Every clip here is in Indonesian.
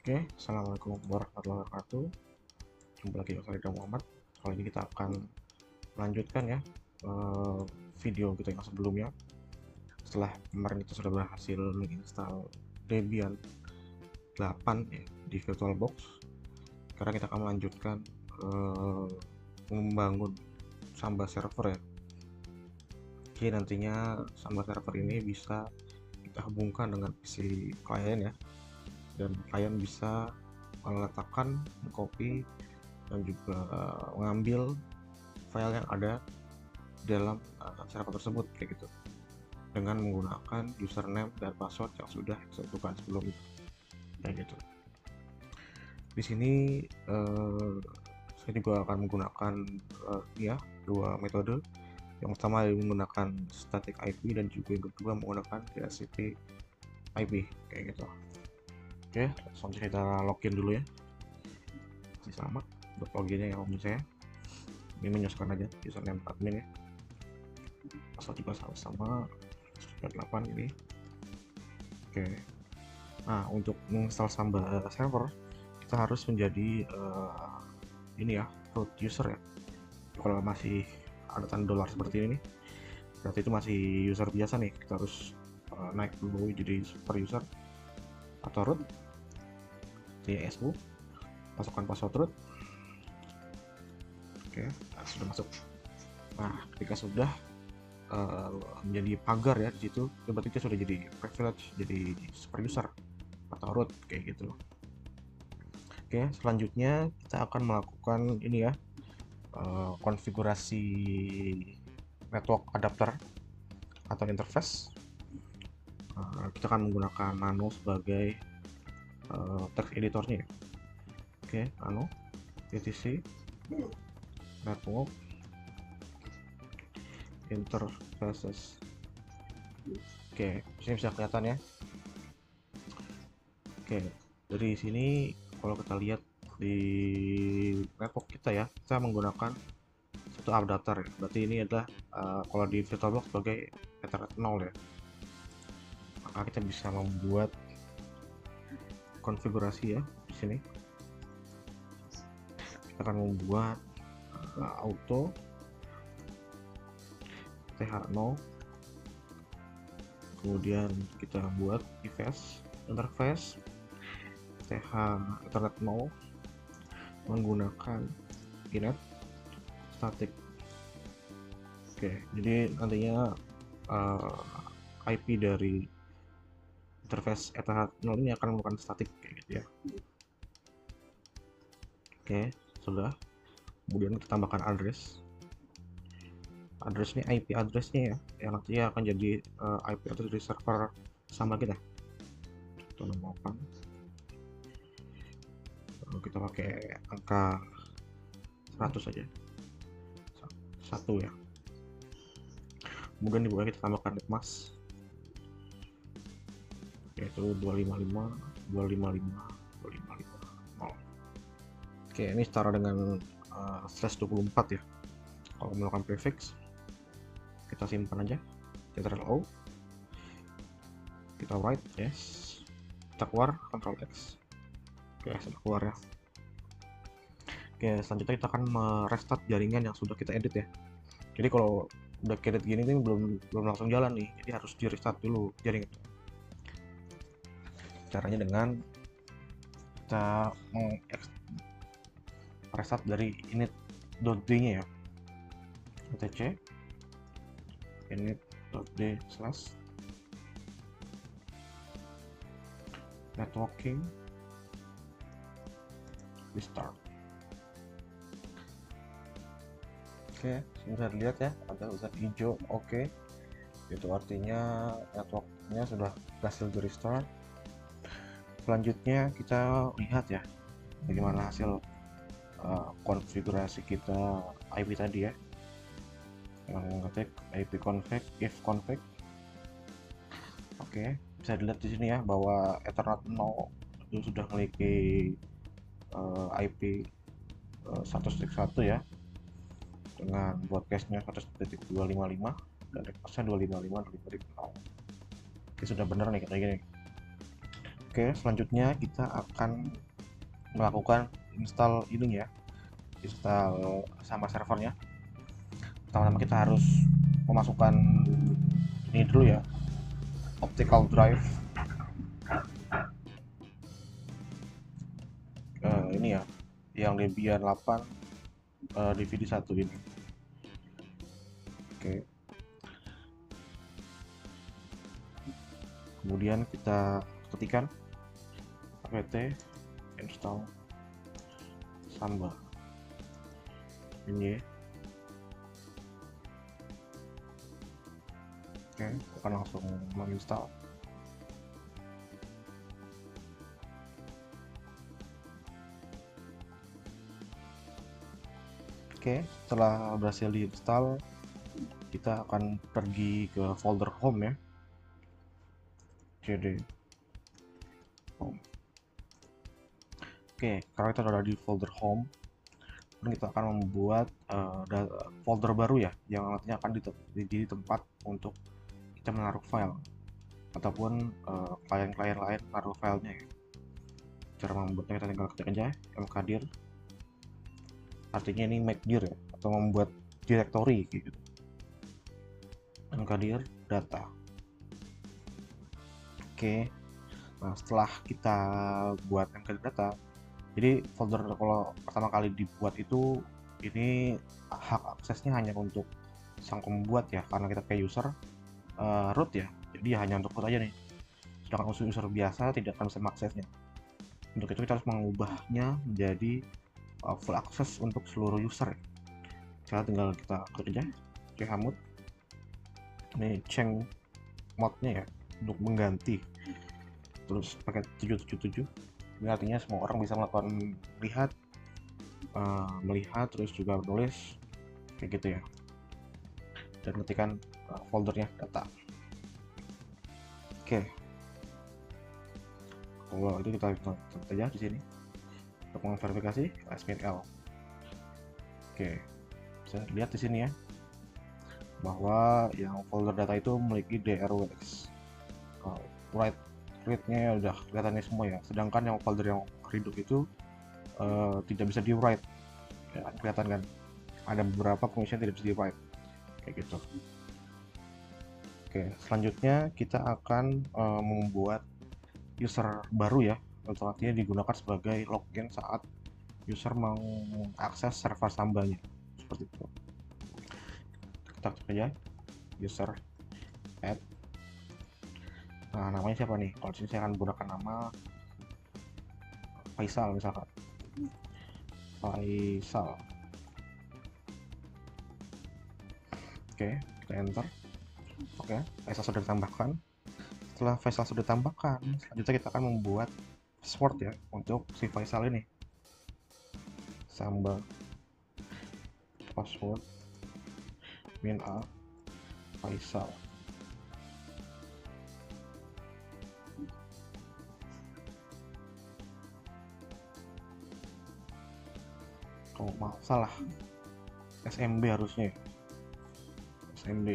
Oke, assalamualaikum warahmatullahi wabarakatuh. Jumpa lagi dengan saya Muhammad. Kali ini kita akan melanjutkan ya eh, video kita yang sebelumnya. Setelah kemarin kita sudah berhasil menginstal Debian 8 ya, di VirtualBox. Sekarang kita akan melanjutkan membangun Samba server ya. Jadi nantinya Samba server ini bisa kita hubungkan dengan PC klien ya, dan klien bisa meletakkan, copy, dan juga mengambil file yang ada dalam server tersebut kayak gitu, dengan menggunakan username dan password yang sudah ditentukan sebelumnya kayak gitu. Di sini saya juga akan menggunakan ya dua metode. Yang pertama menggunakan static IP dan juga yang kedua menggunakan DHCP IP kayak gitu. Oke, langsung kita login dulu ya. Masih sama buat loginnya yang umum saya. Ini menyesuaikan aja username admin ya. Password juga sama-sama 8 ini. Oke. Nah, untuk menginstal Samba server kita harus menjadi ini ya, root user ya. Kalau masih ada tanda dolar seperti ini berarti itu masih user biasa nih. Kita harus naik dulu jadi super user atau root, TSU, masukkan password root. Oke, sudah masuk. Nah, ketika sudah menjadi pagar ya di situ, berarti kita sudah jadi privilege, jadi super user atau root kayak gitu. Oke, selanjutnya kita akan melakukan ini ya, konfigurasi network adapter atau interface. Kita akan menggunakan Nano sebagai text editornya. Oke, Nano etc network interfaces. Oke, sini bisa kelihatan ya. Oke, dari sini kalau kita lihat di network kita ya, kita menggunakan satu adapter ya. Berarti ini adalah kalau di VirtualBox sebagai Ethernet 0 ya. Maka kita bisa membuat konfigurasi ya di sini. Kita akan membuat auto TH0, kemudian kita buat interface TH Ethernet 0 menggunakan inet static. Oke, jadi nantinya IP dari interface Ethernet 0 ini akan menggunakan static kayak gitu ya. Oke, sudah. Kemudian kita tambahkan address ini IP addressnya ya, yang nantinya akan jadi IP address dari server sama kita. Kita namakan, kita pakai angka 100 saja, 1 ya. Kemudian di bawah kita tambahkan netmask yaitu 255.255.255.0. Oke, ini setara dengan /24 ya. Kalau melakukan prefix kita simpan aja, Ctrl+O, kita write yes, kita keluar Ctrl X. Oke, sudah keluar ya. Oke, selanjutnya kita akan merestart jaringan yang sudah kita edit ya. Jadi kalau udah edit gini nih belum langsung jalan nih, jadi harus di restart dulu jaringan. Caranya dengan kita restart dari init.d nya ya, etc init.d slash networking restart. Oke, bisa dilihat ya, ada tulisan hijau oke. Itu artinya networknya sudah berhasil di restart. Selanjutnya kita lihat ya bagaimana hasil konfigurasi kita IP tadi ya, yang ngetik IP config, if config. Oke, bisa dilihat di sini ya bahwa Ethernet 0 itu sudah memiliki IP 100.1 ya, dengan broadcastnya 100.255 dan requestnya 255.255.0. Oke, sudah benar nih kayak gini. Oke, selanjutnya kita akan melakukan install ini ya, install sama servernya. Pertama-tama kita harus memasukkan ini dulu ya, optical drive. Ini ya, yang Debian 8 DVD 1 ini. Oke. Kemudian kita ketikkan apt install Samba ini. Oke, akan langsung menginstal. Oke, setelah berhasil diinstal, kita akan pergi ke folder home ya, cd home. Oke, karena kita sudah di folder home, kita akan membuat folder baru ya, yang nantinya akan jadi tempat untuk kita menaruh file ataupun klien-klien lain menaruh filenya ya. Cara membuatnya kita tinggal ketik aja mkdir, artinya ini make dir ya, atau membuat directory gitu. Mkdir data. Oke, nah setelah kita buat mkdir data, jadi folder kalau pertama kali dibuat itu, ini hak aksesnya hanya untuk sang pembuat ya, karena kita pakai user root ya, jadi hanya untuk root aja nih. Sedangkan user biasa tidak akan bisa mengaksesnya. Untuk itu kita harus mengubahnya menjadi full access untuk seluruh user. Kita tinggal kita klik aja chmod, ini change mode-nya ya, untuk mengganti, terus pakai 777. Ini artinya semua orang bisa melakukan melihat terus juga menulis kayak gitu ya, dan ketikan foldernya data. Oke, kalau itu kita tutup aja di sini untuk memverifikasi SPL. Oke, bisa lihat di sini ya bahwa yang folder data itu memiliki drws. Write-nya ya udah kelihatannya semua ya, sedangkan yang folder yang redo itu tidak bisa di write ya, kelihatan kan ada beberapa fungsi yang tidak bisa di write kayak gitu. Oke, selanjutnya kita akan membuat user baru ya, atau artinya digunakan sebagai login saat user mengakses server Sambanya seperti itu. Kita ketik aja user add. Nah, namanya siapa nih? Kalau disini saya akan menggunakan nama Faisal misalkan. Faisal. Oke, kita enter. Oke, Faisal sudah ditambahkan. Setelah Faisal sudah ditambahkan, selanjutnya kita akan membuat password ya untuk si Faisal ini. Samba password min a Faisal. Oh, maaf, salah. SMB harusnya. SMB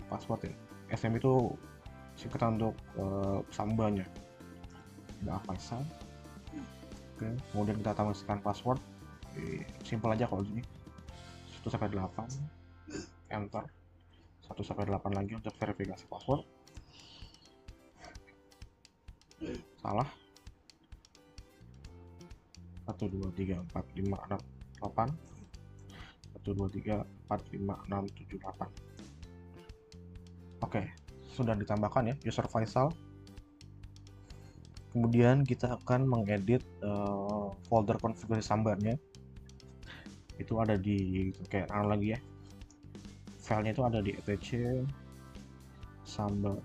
password ya. SMB itu singkatan untuk Sambanya. Udah Faisal. Oke, kemudian kita tambahkan password. Simpel aja kalau ini 1 sampai 8. Enter. 1 sampai 8 lagi untuk verifikasi password. Salah. 1 2 3 4 5 6 8. 1 2 3 4 5 6 7 8. Oke, sudah ditambahkan ya user Faisal. Kemudian kita akan mengedit folder konfigurasi Sambanya. Itu ada di kayak lagi ya. Filenya itu ada di etc samba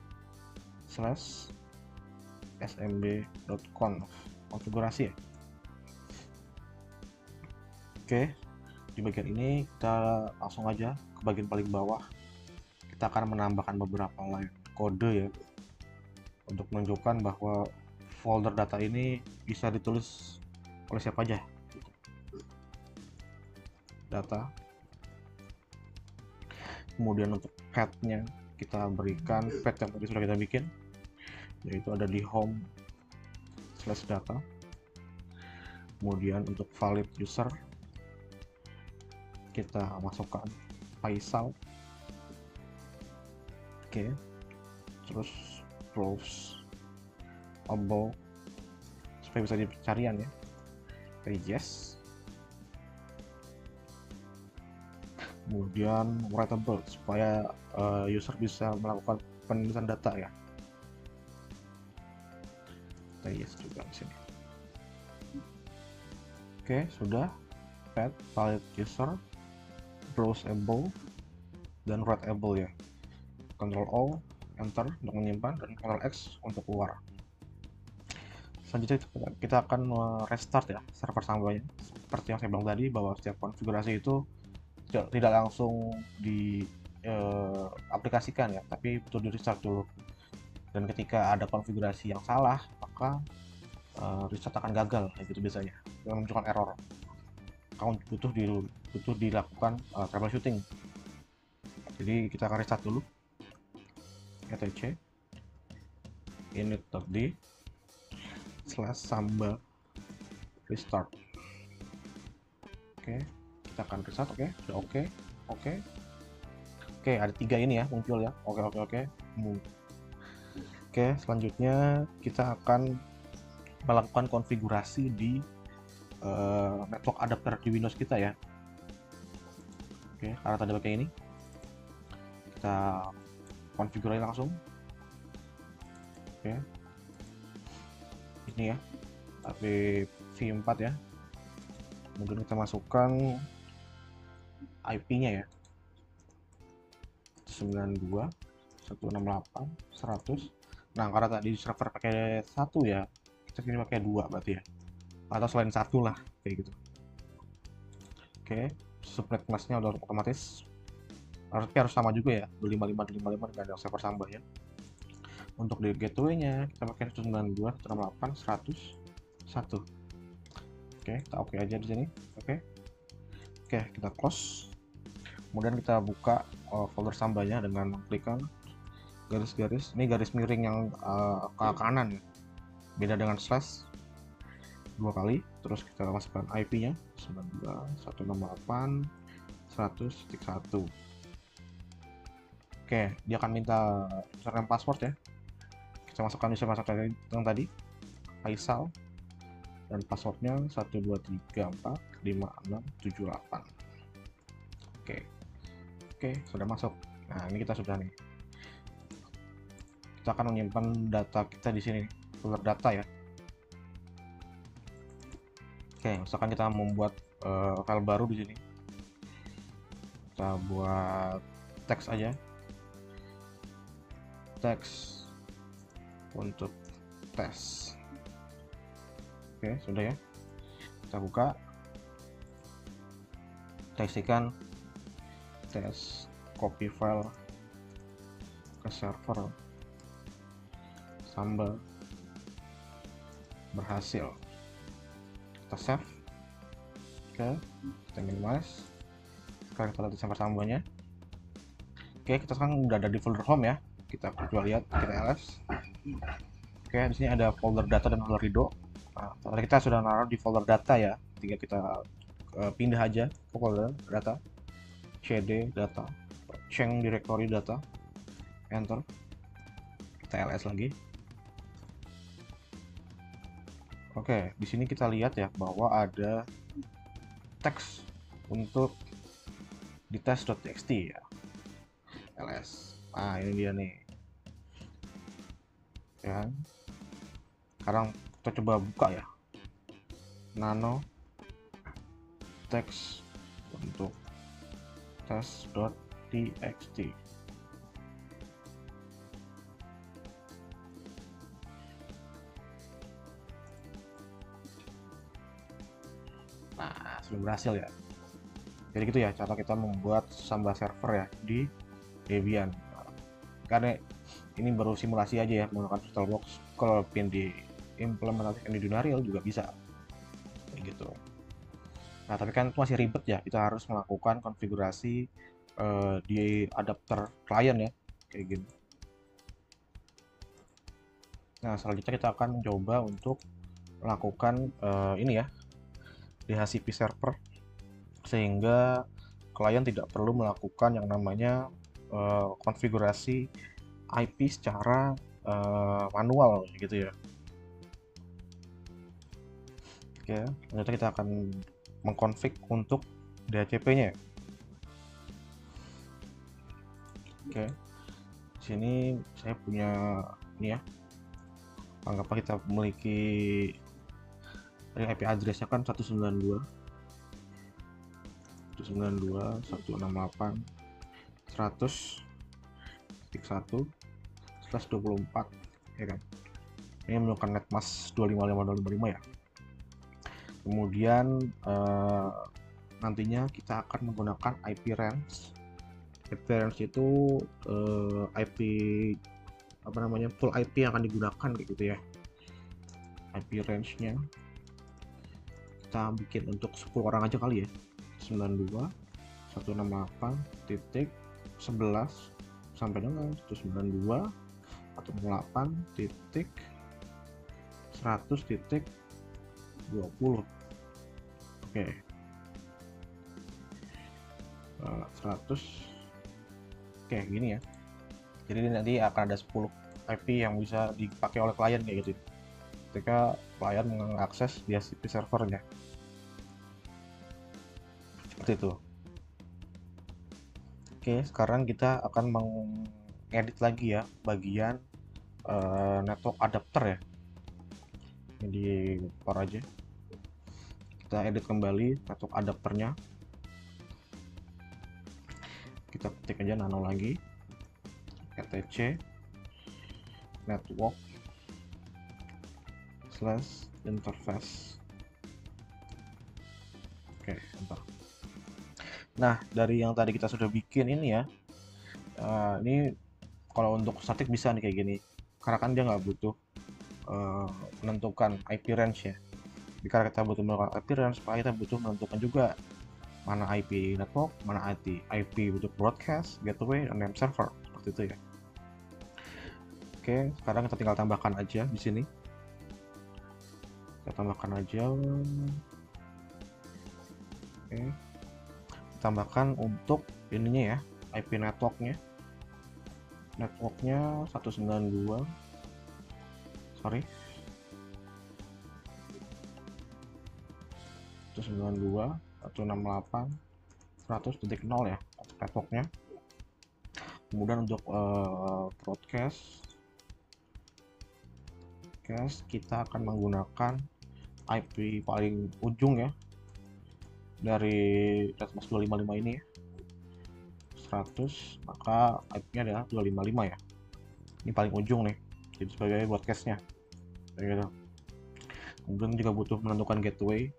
/smb.conf konfigurasi ya. Oke, di bagian ini kita langsung aja ke bagian paling bawah. Kita akan menambahkan beberapa line kode ya, untuk menunjukkan bahwa folder data ini bisa ditulis oleh siapa aja. Data. Kemudian untuk path-nya kita berikan path yang tadi sudah kita bikin, yaitu ada di home/data. Kemudian untuk valid user kita masukkan Faisal. Oke, terus browse able supaya bisa di pencarian ya. Yes. Kemudian writable supaya user bisa melakukan penulisan data ya. Kita yes juga di sini. Oke, sudah. Path, valid user, browseable, dan writable ya. Ctrl O, Enter untuk menyimpan, dan Ctrl X untuk keluar. Selanjutnya kita akan restart ya server Sambanya. Seperti yang saya bilang tadi, bahwa setiap konfigurasi itu tidak langsung diaplikasikan ya, tapi betul di restart dulu. Dan ketika ada konfigurasi yang salah, maka restart akan gagal, kayak gitu biasanya, menunjukkan error. Account butuh dilakukan troubleshooting. Jadi kita akan restart dulu. etc init.d/samba restart. Oke, kita akan restart. Oke, sudah oke. Oke, ada 3 ini ya muncul ya. Oke. Oke, selanjutnya kita akan melakukan konfigurasi di network adapter di Windows kita ya. Oke, karena tadi pakai ini, kita konfigurasi langsung. Oke, ini ya, v4 ya. Kemudian kita masukkan IP-nya ya, 92.168.100. Nah, karena tadi server pakai 1 ya, kita sini pakai 2 berarti ya, atau selain 1 lah, kayak gitu. Oke, subnet masknya udah otomatis, harus sama juga ya, 255 dengan server Samba ya. Untuk di gateway-nya kita pakai 192.168.101. Oke, kita oke aja di sini. Oke, kita close. Kemudian kita buka folder Sambanya dengan mengklikkan garis-garis. Ini garis miring yang ke kanan ya. Beda dengan slash 2 kali. Terus kita masukkan IP-nya 92.168.100.1. Oke, dia akan minta username password ya. Kita masukkan username password yang tadi, Faisal, dan passwordnya 12345678. Oke, sudah masuk. Nah, ini kita sudah nih. Kita akan menyimpan data kita di sini, folder data ya. Oke, misalkan kita membuat file baru di sini. Kita buat teks aja. Teks untuk tes. Oke, sudah ya. Kita buka. Kita isikan tes, copy file ke server Samba, berhasil. Kita save. Oke, kita minimize. Sekarang kita lihat server Sambanya. Oke, kita sekarang udah ada di folder home ya. Kita coba lihat, kita ls. Oke, di sini ada folder data dan folder redo. Nah, tadi kita sudah naruh di folder data ya. Tinggal kita pindah aja ke folder data, cd data, change directory data, enter. Kita ls lagi. Oke, di sini kita lihat ya bahwa ada teks untuk di test.txt ya. ls. Nah, ini dia nih. Ya. Sekarang kita coba buka ya. Nano teks untuk test.txt. Nah, sudah berhasil ya. Jadi gitu ya cara kita membuat Samba server ya di Debian. Karena ini baru simulasi aja ya menggunakan VirtualBox. Kalau pin di implementasikan di Dunarial juga bisa kayak gitu. Nah, tapi kan itu masih ribet ya, kita harus melakukan konfigurasi di adapter klien ya. kayak gini. Nah, selanjutnya kita akan mencoba untuk melakukan ini ya, DHCP server, sehingga klien tidak perlu melakukan yang namanya konfigurasi IP secara manual gitu ya. Oke, selanjutnya kita akan mengkonfig untuk DHCP-nya. Oke, sini saya punya ini ya, anggaplah kita memiliki IP address-nya kan 192.168.100.1/24 ya kan. Ini menggunakan netmask 255.255 ya. Kemudian nantinya kita akan menggunakan IP range. IP range itu IP apa namanya, full IP yang akan digunakan kayak gitu ya. IP range-nya kita bikin untuk 10 orang aja kali ya. 92.168.11 sampai dengan 192.168.100.20. Oke. 100. Oke, gini ya. Jadi nanti akan ada 10 IP yang bisa dipakai oleh klien kayak gitu ketika klien mengakses DHCP servernya, seperti itu. Oke, sekarang kita akan mengedit lagi ya bagian network adapter ya. Ini di keluar aja, kita edit kembali network adapternya, kita ketik aja nano lagi, etc network / interface. Oke, enter. Nah, dari yang tadi kita sudah bikin ini ya, ini kalau untuk statik bisa nih kayak gini, karena kan dia nggak butuh menentukan IP range ya. Karena kita butuh menentukan IP range, kita butuh menentukan juga mana IP network, mana IP untuk broadcast, gateway, dan name server, seperti itu ya. Oke, sekarang kita tinggal tambahkan aja di sini. Kita tambahkan aja. Oke, tambahkan untuk ininya ya, IP networknya 192, sorry, 192.168.100.0 ya networknya. Kemudian untuk broadcast kita akan menggunakan IP paling ujung ya dari netmask 255 ini ya, 100, maka IP-nya adalah 255 ya. Ini paling ujung nih, jadi sebagai broadcast-nya kayak gitu. Kemudian juga butuh menentukan gateway.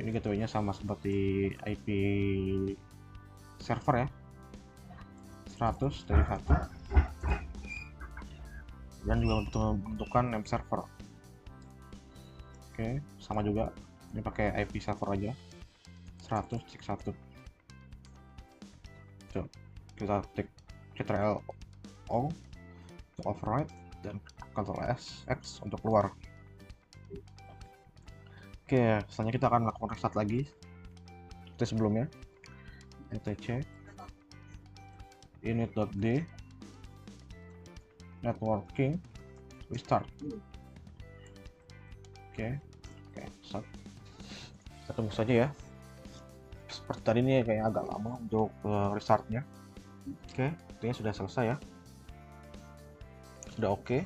Ini gateway-nya sama seperti IP server ya, 100 dari 1. Dan juga butuh menentukan name server. Oke, sama juga, ini pakai IP server aja, 100.1. Coba kita klik Ctrl O untuk override dan Ctrl X untuk keluar. Oke, selanjutnya kita akan melakukan restart lagi seperti sebelumnya, etc init.d networking restart. Oke, start. Kita tunggu saja ya. Seperti tadi ini kayak agak lama untuk restartnya. Oke, ini sudah selesai ya, sudah oke.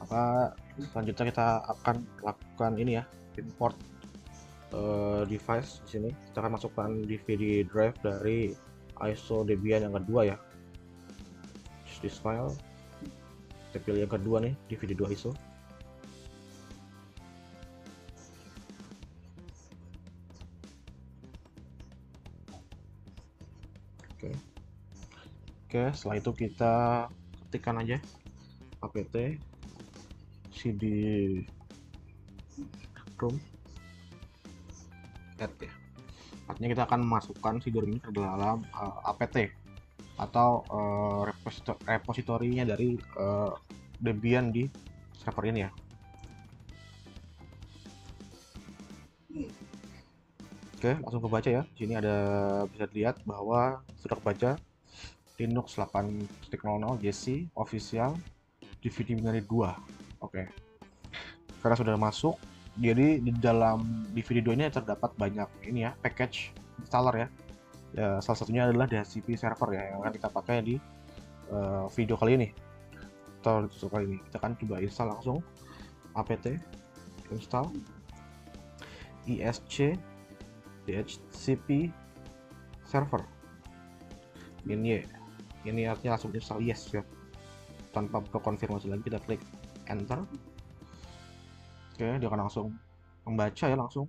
Maka selanjutnya kita akan lakukan ini ya, import device. Di sini kita akan masukkan DVD drive dari ISO Debian yang kedua ya. Choose this file, kita pilih yang kedua nih, DVD 2 ISO. Oke, setelah itu kita ketikkan aja apt cd rom add ya. Artinya kita akan memasukkan CD ROM ini ke dalam apt. atau repositorinya dari Debian di server ini ya. Oke, langsung kebaca ya. Sini ada, bisa dilihat bahwa sudah kebaca Linux 8.0 JC official DVD binary 2. Oke. Karena sudah masuk, jadi di dalam DVD 2 ini terdapat banyak ini ya, package installer ya. Ya, salah satunya adalah DHCP server ya, yang akan kita pakai di video kali ini. Atau tutorial kali ini. Kita akan coba install langsung apt install isc DHCP server ini artinya langsung install yes ya, tanpa buka konfirmasi lagi. Kita klik enter. Oke, dia akan langsung membaca ya, langsung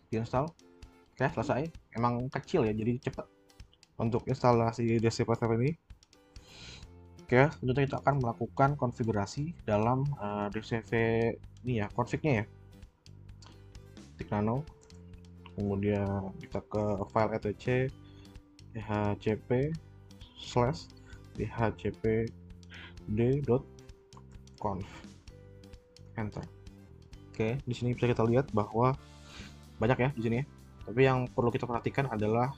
diinstal. Oke, selesai. Emang kecil ya, jadi cepat untuk instalasi DHCP server ini. Oke, selanjutnya kita akan melakukan konfigurasi dalam DCV ini ya, config-nya ya. Tik nano, kemudian kita ke file etc dhcp/dhcpd.conf, enter. Oke, di sini bisa kita lihat bahwa banyak ya di sini ya. Tapi yang perlu kita perhatikan adalah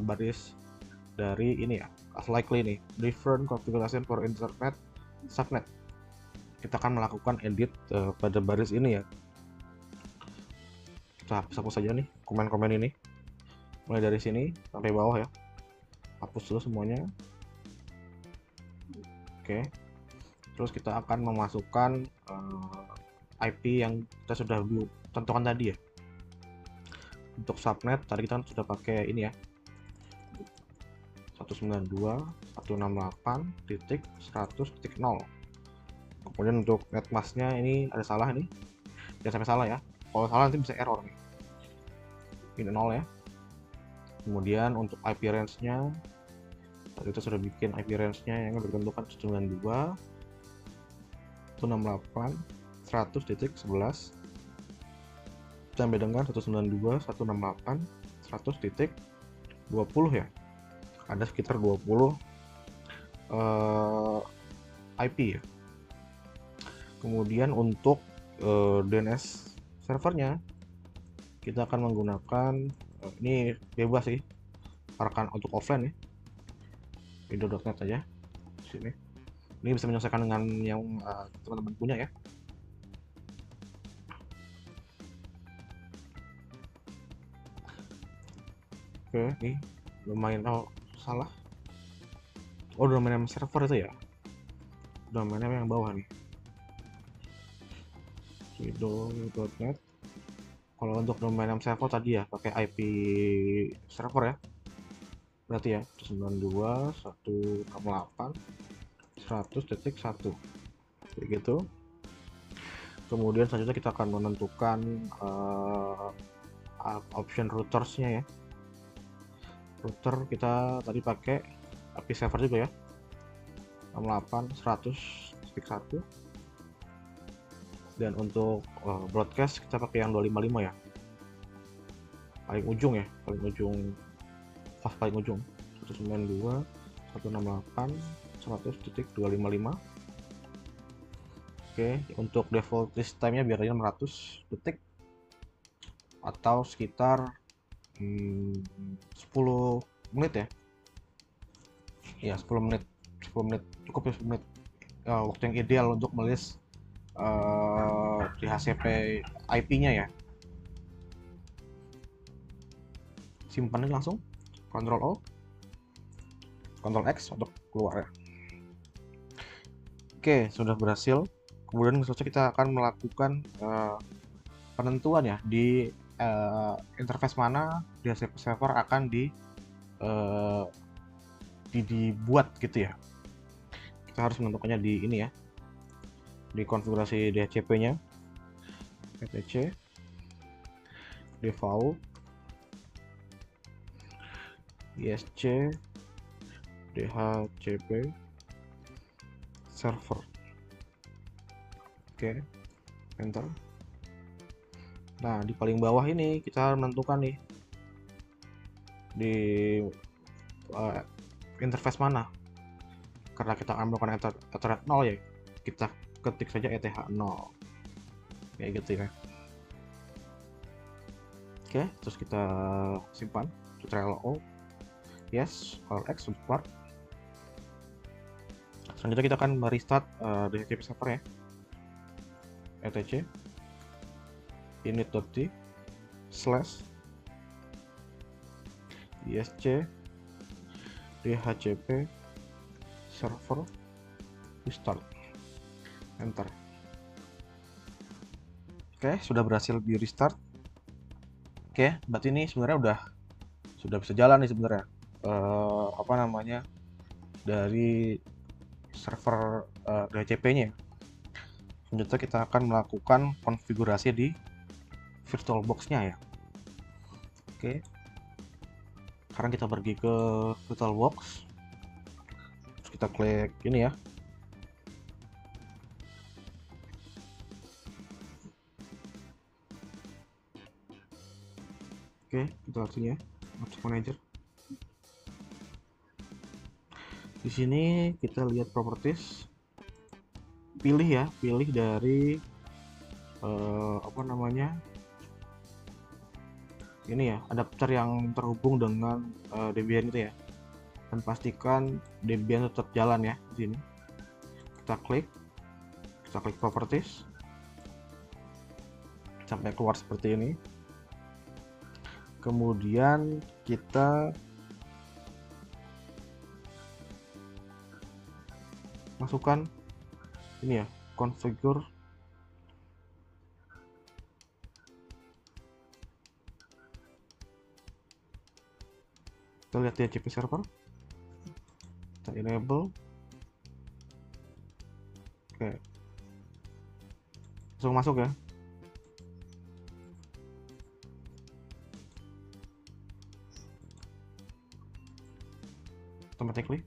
baris dari ini ya, as likely nih, different configuration for internet subnet. Kita akan melakukan edit pada baris ini ya. Kita hapus saja nih komen-komen ini, mulai dari sini sampai bawah ya, hapus dulu semuanya. Oke, terus kita akan memasukkan IP yang kita sudah tentukan tadi ya. Untuk subnet tadi kita sudah pakai ini ya, 192.168.100.0. Kemudian untuk netmasknya ini ada salah nih, jangan sampai salah ya, kalau salah nanti bisa error nih. Ini 0 ya. Kemudian untuk IP range-nya tadi kita sudah bikin IP range-nya yang berbentukan 192.168.100.11 sampai dengan 192.168.100.20 ya. Ada sekitar 20 IP ya. Kemudian untuk DNS servernya kita akan menggunakan ini bebas sih, rekan untuk offline ya, windows.net aja sini. Ini bisa menyelesaikan dengan yang teman-teman punya ya. Oke, nih domain, salah, domain server itu ya, domain yang bawah nih, widow.net. Kalau untuk domain server tadi ya pakai IP server ya, berarti ya 192.168.100.1 kayak gitu. Kemudian selanjutnya kita akan menentukan option routersnya ya. Router kita tadi pakai IP server juga ya, 68.100.1. Dan untuk broadcast kita pakai yang 255 ya, paling ujung ya, paling ujung, paling ujung 192.168.100.255. Oke, untuk default list time nya biasanya 600 detik atau sekitar 10 menit ya. 10 menit cukup ya, 10 menit waktu yang ideal untuk melis DHCP IP-nya ya. Simpan langsung, Ctrl O, Ctrl X untuk keluar ya. Oke, sudah berhasil. Kemudian kita akan melakukan penentuan ya di interface mana DHCP server akan dibuat gitu ya. Kita harus menentukannya di ini ya, di konfigurasi DHCP-nya, etc default isc dhcp server. Oke, enter. Nah, di paling bawah ini kita menentukan nih di interface mana. Karena kita akan melakukan Ethernet 0 ya, kita ketik saja ETH 0 kayak gitu ya. Oke, terus kita simpan tutorial O, yes, all X support. Selanjutnya kita akan merestart DHCP server ya, etc init.t / isc dhcp server restart, enter. Oke, sudah berhasil di restart. Oke, berarti ini sebenarnya sudah bisa jalan nih sebenarnya, apa namanya, dari server DHCP-nya. Selanjutnya kita akan melakukan konfigurasi di VirtualBox-nya ya. Oke, sekarang kita pergi ke VirtualBox, terus kita klik ini ya. Oke, kita langsung ya, Object Manager. Di sini kita lihat properties, pilih dari apa namanya, ini ya, adapter yang terhubung dengan Debian itu ya, dan pastikan Debian tetap jalan ya. Di sini kita klik properties sampai keluar seperti ini. Kemudian kita masukkan ini ya, configure kita lihat DHCP server, kita enable. Oke, langsung masuk ya. Automatically.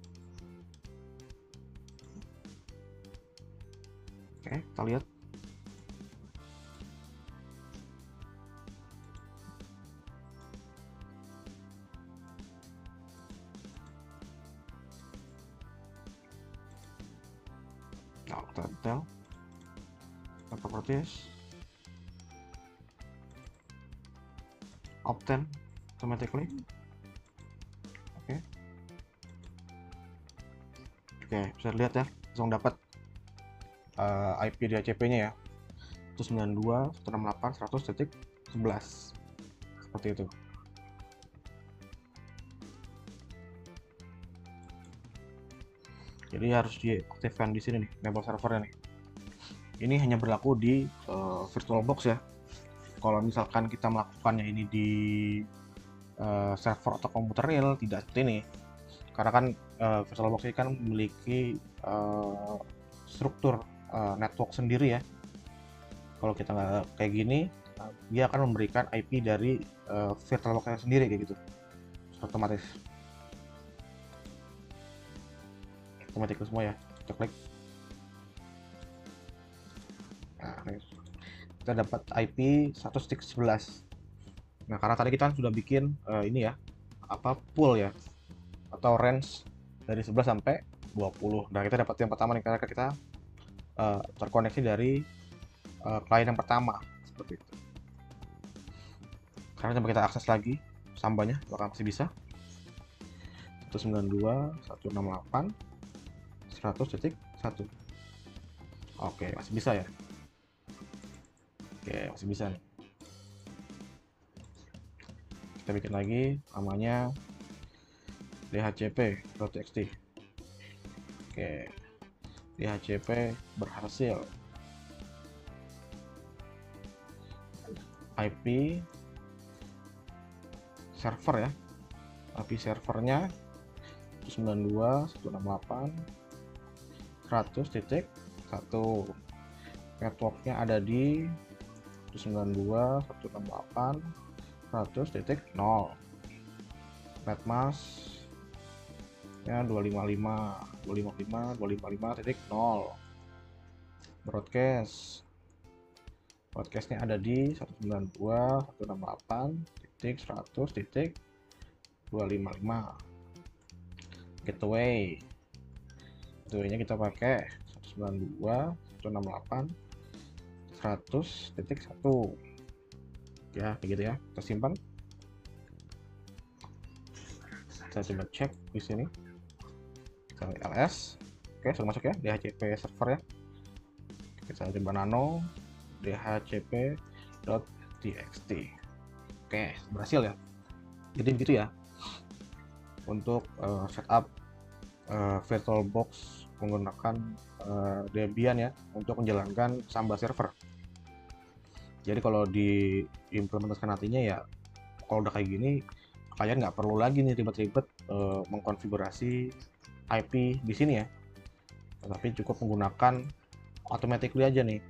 Oke, kita lihat. Nah, kita detail properties, obtain automatically. Oke, bisa lihat ya, langsung dapat IP DHCP-nya ya, 192.168.100.11 seperti itu. Jadi harus diaktifkan di sini nih, enable servernya nih. Ini hanya berlaku di VirtualBox ya. Kalau misalkan kita melakukannya ini di server atau komputer real, tidak seperti ini. Karena kan VirtualBox ini kan memiliki struktur network sendiri ya. Kalau kita nggak kayak gini, dia akan memberikan IP dari VirtualBox-nya sendiri kayak gitu, otomatis semua ya. Kita klik, nah, kita dapat IP 1.11. Nah, karena tadi kita sudah bikin ini ya, apa, pool ya, atau range dari 11 sampai 20. Nah, kita dapat yang pertama nih, karena kita terkoneksi dari klien yang pertama seperti itu. Sekarang coba kita akses lagi sambanya, apakah masih bisa. 192.168.100.1. Oke, masih bisa ya. Oke, masih bisa nih. Kita bikin lagi, namanya dhcp.txt. Oke, dhcp berhasil. IP server ya, IP servernya 192.168.100.1. networknya ada di 192.168.100.0. netmask ya 255.255.0. broadcastnya ada di 192.168.100.255. gateway-nya kita pakai 192.168.100.1 ya, kayak gitu ya. Kita simpan, kita coba cek di sini, kita ls. Oke, sudah masuk ya DHCP server ya. Kita coba nano dhcp.txt. Oke, berhasil ya. Jadi begitu ya untuk setup VirtualBox menggunakan Debian ya untuk menjalankan Samba server. Jadi kalau diimplementasikan nantinya ya, kalau udah kayak gini kalian nggak perlu lagi nih ribet-ribet mengkonfigurasi IP di sini ya, tapi cukup menggunakan automatically aja nih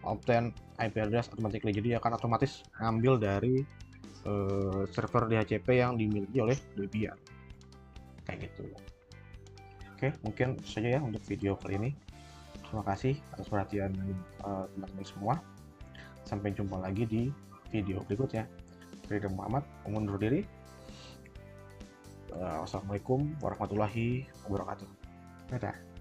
obtain IP address automatically. Jadi akan otomatis ngambil dari server DHCP yang dimiliki oleh Debian kayak gitu. Oke, mungkin itu saja ya untuk video kali ini. Terima kasih atas perhatian teman-teman semua. Sampai jumpa lagi di video berikutnya. Saya Muhammad undur diri. Wassalamualaikum warahmatullahi wabarakatuh. Dadah.